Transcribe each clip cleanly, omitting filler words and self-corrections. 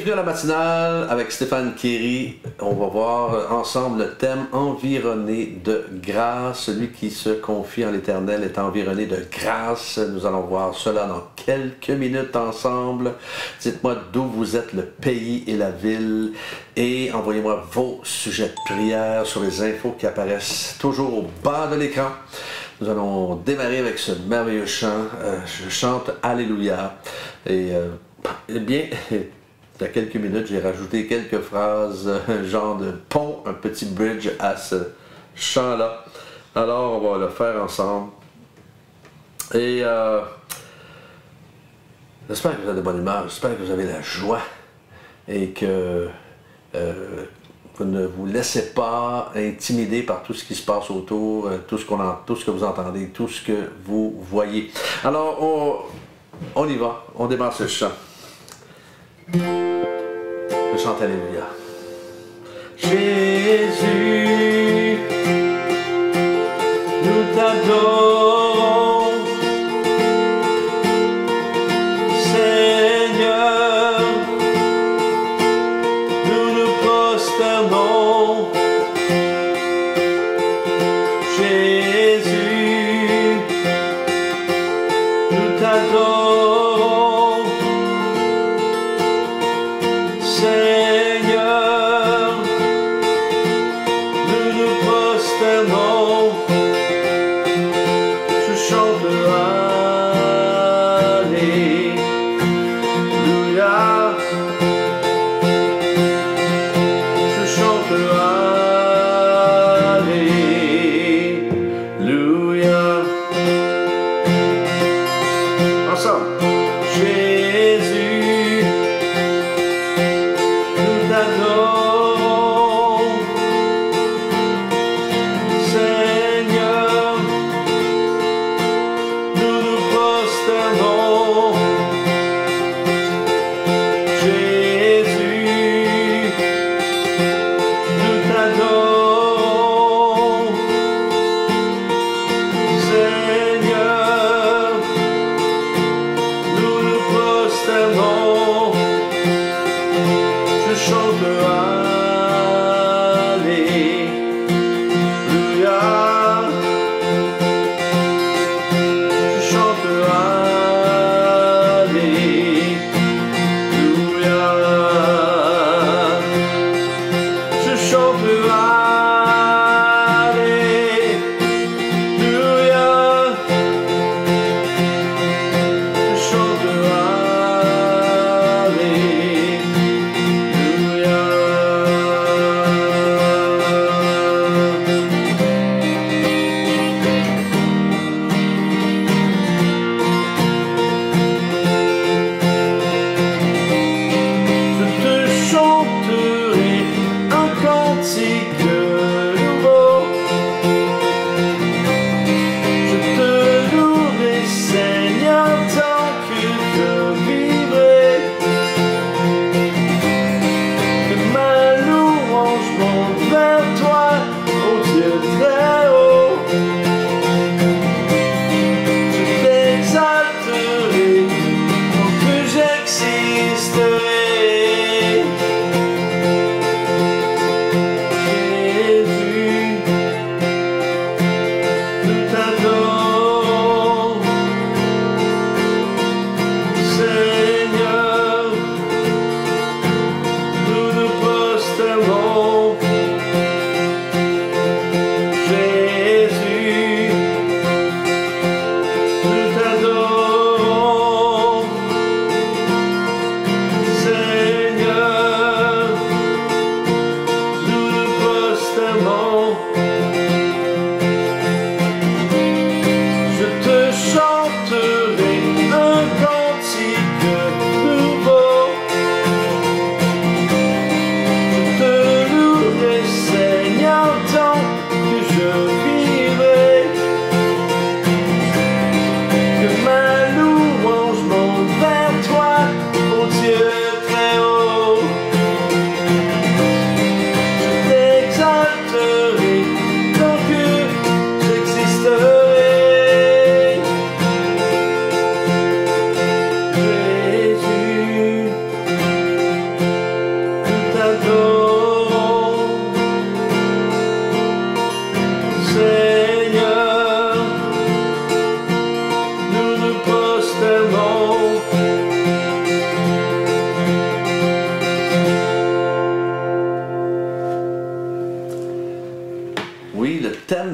Bienvenue à la matinale avec Stéphane Kéry. On va voir ensemble le thème environné de grâce. Celui qui se confie en l'Éternel est environné de grâce. Nous allons voir cela dans quelques minutes ensemble. Dites-moi d'où vous êtes, le pays et la ville. Et envoyez-moi vos sujets de prière sur les infos qui apparaissent toujours au bas de l'écran. Nous allons démarrer avec ce merveilleux chant. Je chante Alléluia. Et eh bien, il y a quelques minutes, j'ai rajouté quelques phrases, un genre de pont, un petit bridge à ce chant-là. Alors, on va le faire ensemble. Et j'espère que vous avez de bonne humeur, j'espère que vous avez la joie et que vous ne vous laissez pas intimider par tout ce qui se passe autour, tout ce que vous entendez, tout ce que vous voyez. Alors, on y va, on démarre ce chant. Je chante Alléluia. Jésus, nous t'adorons. Seigneur, nous nous prosternons. Jésus, nous t'adorons. Seigneur, nous nous prosternons. Je chante Alléluia. Je chante Alléluia. Ensemble. Jésus,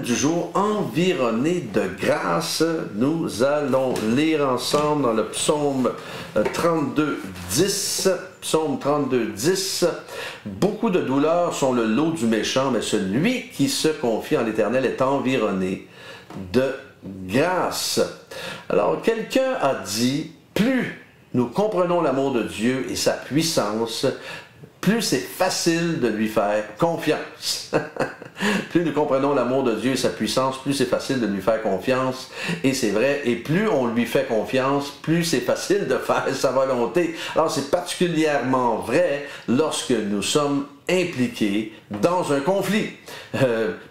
thème du jour, environné de grâce. Nous allons lire ensemble dans le psaume 32, 10. Psaume 32, 10. Beaucoup de douleurs sont le lot du méchant, mais celui qui se confie en l'Éternel est environné de grâce. Alors, quelqu'un a dit, plus nous comprenons l'amour de Dieu et sa puissance, plus c'est facile de lui faire confiance. Plus nous comprenons l'amour de Dieu et sa puissance, plus c'est facile de lui faire confiance. Et c'est vrai, et plus on lui fait confiance, plus c'est facile de faire sa volonté. Alors c'est particulièrement vrai lorsque nous sommes impliqués dans un conflit.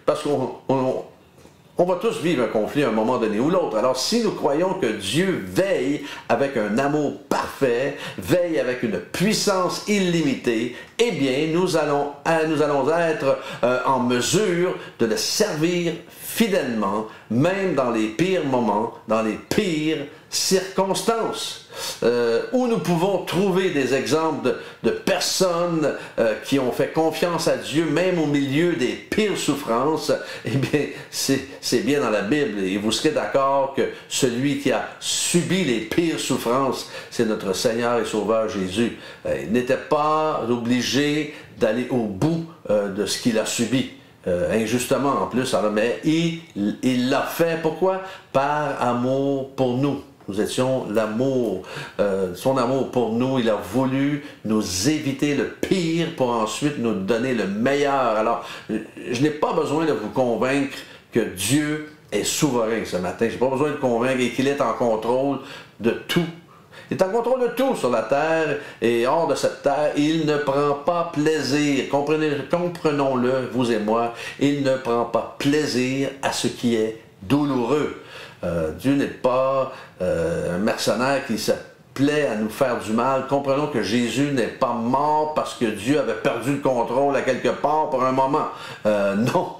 Parce qu'on va tous vivre un conflit à un moment donné ou l'autre. Alors, si nous croyons que Dieu veille avec un amour parfait, veille avec une puissance illimitée, eh bien, nous allons être en mesure de le servir fidèlement, même dans les pires moments, dans les pires circonstances, où nous pouvons trouver des exemples de personnes qui ont fait confiance à Dieu, même au milieu des pires souffrances. Eh bien, c'est bien dans la Bible, et vous serez d'accord que celui qui a subi les pires souffrances, c'est notre Seigneur et Sauveur Jésus. Il n'était pas obligé d'aller au bout de ce qu'il a subi. Injustement en plus, alors, mais il l'a fait, pourquoi? Par amour pour nous. Nous étions l'amour, son amour pour nous, il a voulu nous éviter le pire pour ensuite nous donner le meilleur. Alors, je n'ai pas besoin de vous convaincre que Dieu est souverain ce matin. Je n'ai pas besoin de convaincre qu'il est en contrôle de tout. Il est en contrôle de tout sur la terre et hors de cette terre. Il ne prend pas plaisir, comprenons-le, vous et moi, il ne prend pas plaisir à ce qui est douloureux. Dieu n'est pas un mercenaire qui se plaît à nous faire du mal. Comprenons que Jésus n'est pas mort parce que Dieu avait perdu le contrôle à quelque part pour un moment. Non.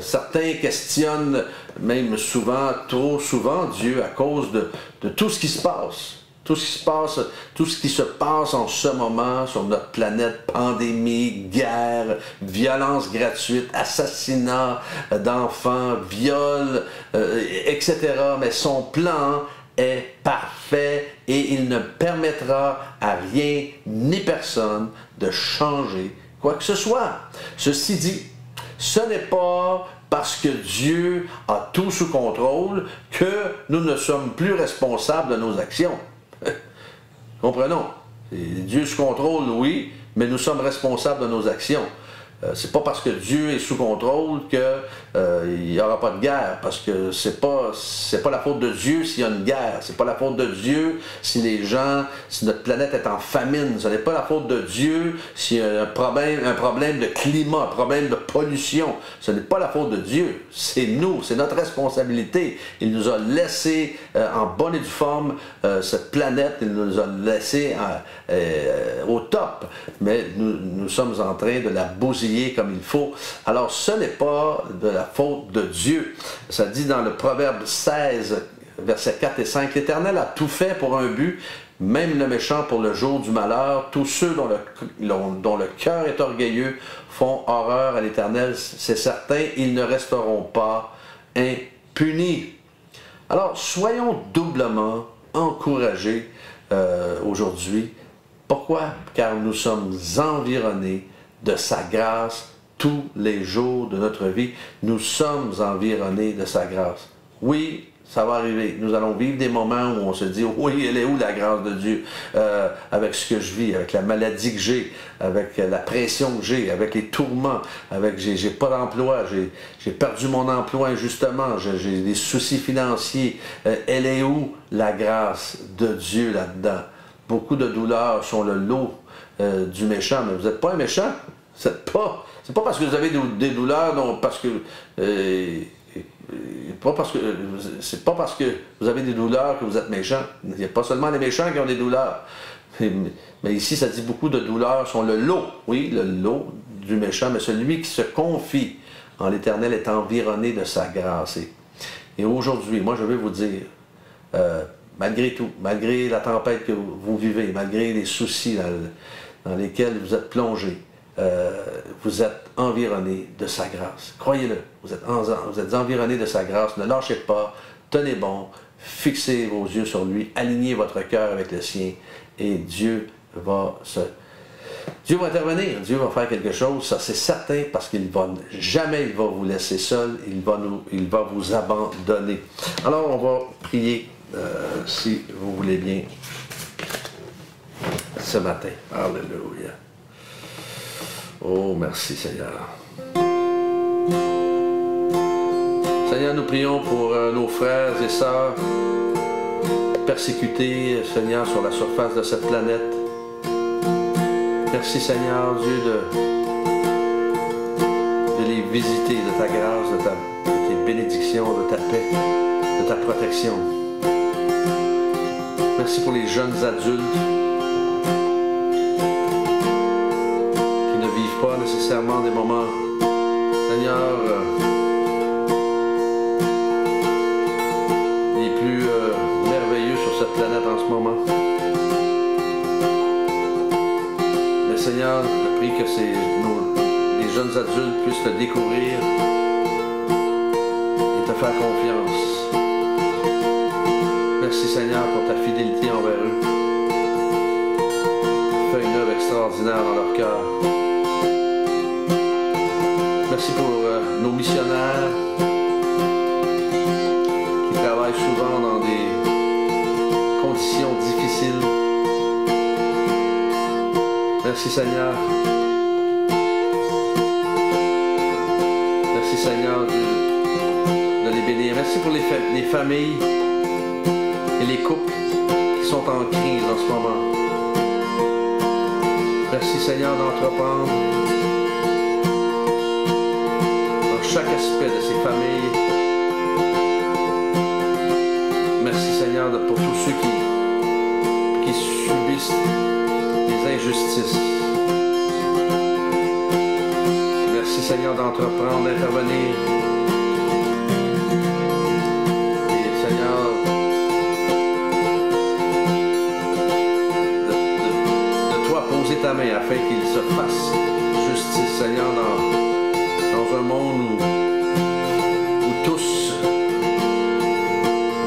Certains questionnent, même souvent, trop souvent, Dieu à cause de tout ce qui se passe. Tout ce qui se passe en ce moment sur notre planète, pandémie, guerre, violence gratuite, assassinat d'enfants, viol, etc. Mais son plan est parfait et il ne permettra à rien ni personne de changer quoi que ce soit. Ceci dit, ce n'est pas parce que Dieu a tout sous contrôle que nous ne sommes plus responsables de nos actions. Comprenons. Dieu sous contrôle, oui, mais nous sommes responsables de nos actions. C'est pas parce que Dieu est sous contrôle qu'il n'y aura pas de guerre, parce que c'est pas la faute de Dieu s'il y a une guerre, c'est pas la faute de Dieu si notre planète est en famine, ce n'est pas la faute de Dieu s'il y a un problème de climat, un problème de pollution, ce n'est pas la faute de Dieu, c'est nous, c'est notre responsabilité. Il nous a laissé en bonne et due forme cette planète, il nous a laissé au top, mais nous sommes en train de la bousiller comme il faut. Alors, ce n'est pas de la faute de Dieu. Ça dit dans le Proverbe 16, versets 4 et 5, « L'Éternel a tout fait pour un but, même le méchant pour le jour du malheur. Tous ceux dont le cœur est orgueilleux font horreur à l'Éternel. C'est certain, ils ne resteront pas impunis. » Alors, soyons doublement encouragés aujourd'hui. Pourquoi? Car nous sommes environnés de sa grâce tous les jours de notre vie. Nous sommes environnés de sa grâce. Oui, ça va arriver. Nous allons vivre des moments où on se dit, oui, elle est où la grâce de Dieu? Avec ce que je vis, avec la maladie que j'ai, avec la pression que j'ai, avec les tourments, avec j'ai pas d'emploi, j'ai perdu mon emploi injustement, j'ai des soucis financiers. Elle est où la grâce de Dieu là-dedans? Beaucoup de douleurs sont le lot du méchant, mais vous n'êtes pas un méchant. C'est pas parce que vous avez des douleurs, non, parce que c'est pas parce que vous avez des douleurs que vous êtes méchant. Il n'y a pas seulement les méchants qui ont des douleurs. Mais ici, ça dit beaucoup de douleurs sont le lot, oui, le lot du méchant, mais celui qui se confie en l'Éternel est environné de sa grâce. Et aujourd'hui, moi je vais vous dire, malgré tout, malgré la tempête que vous vivez, malgré les soucis dans lesquels vous êtes plongés, vous êtes environné de sa grâce. Croyez-le, vous êtes environné de sa grâce. Ne lâchez pas, tenez bon, fixez vos yeux sur lui, alignez votre cœur avec le sien et Dieu va intervenir, Dieu va faire quelque chose, ça c'est certain, parce qu'il va jamais il va vous laisser seul, il va vous abandonner. Alors on va prier, si vous voulez bien, ce matin. Alléluia. Oh, merci Seigneur. Seigneur, nous prions pour nos frères et sœurs persécutés, Seigneur, sur la surface de cette planète. Merci Seigneur Dieu de les visiter, de ta grâce, de tes bénédictions, de ta paix, de ta protection. Merci pour les jeunes adultes qui ne vivent pas nécessairement des moments, Seigneur, les plus merveilleux sur cette planète en ce moment. Seigneur, je prie que les jeunes adultes puissent te découvrir et te faire confiance. Merci Seigneur pour ta fidélité envers eux. Fais une œuvre extraordinaire dans leur cœur. Merci pour nos missionnaires qui travaillent souvent dans des conditions difficiles. Merci Seigneur. Merci Seigneur de les bénir. Merci pour les familles et les couples qui sont en crise en ce moment. Merci Seigneur d'entreprendre dans chaque aspect de ces familles. Merci Seigneur pour tous ceux qui subissent des injustices. Merci Seigneur d'entreprendre, d'intervenir. Et Seigneur, de toi poser ta main afin qu'il se fasse justice, Seigneur, dans un monde où tous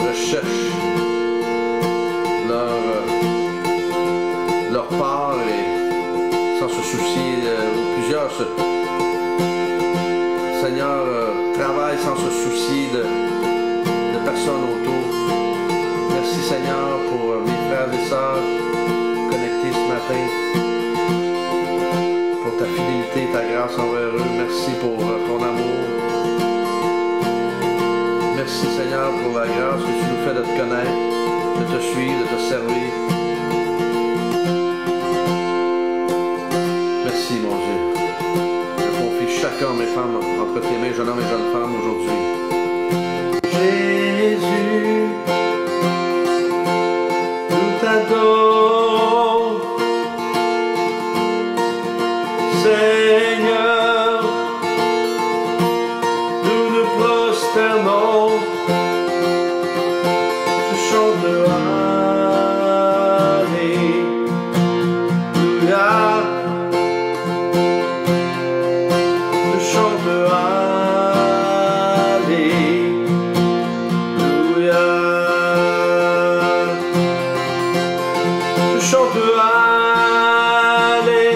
recherchent leur part et sans se soucier, plusieurs Seigneur travaillent sans se soucier de personnes autour. Merci Seigneur pour mes frères et sœurs connectés ce matin, pour ta fidélité et ta grâce envers eux. Merci pour ton amour. Merci Seigneur pour la grâce que tu nous fais de te connaître, de te suivre, de te servir. Merci mon Dieu. Je confie chaque homme et femme entre tes mains, jeune homme et jeune femme aujourd'hui. Jésus, nous t'adorons. Seigneur, nous nous prosternons. Je chante Alléluia. Je chante Alléluia. Je chante Alléluia.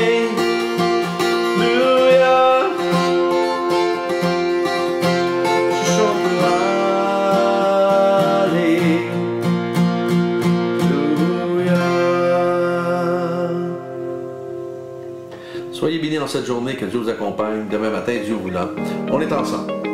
Je chante Alléluia. Soyez bénis dans cette journée, que Dieu vous accompagne. Demain matin, Dieu vous l'a. On est ensemble.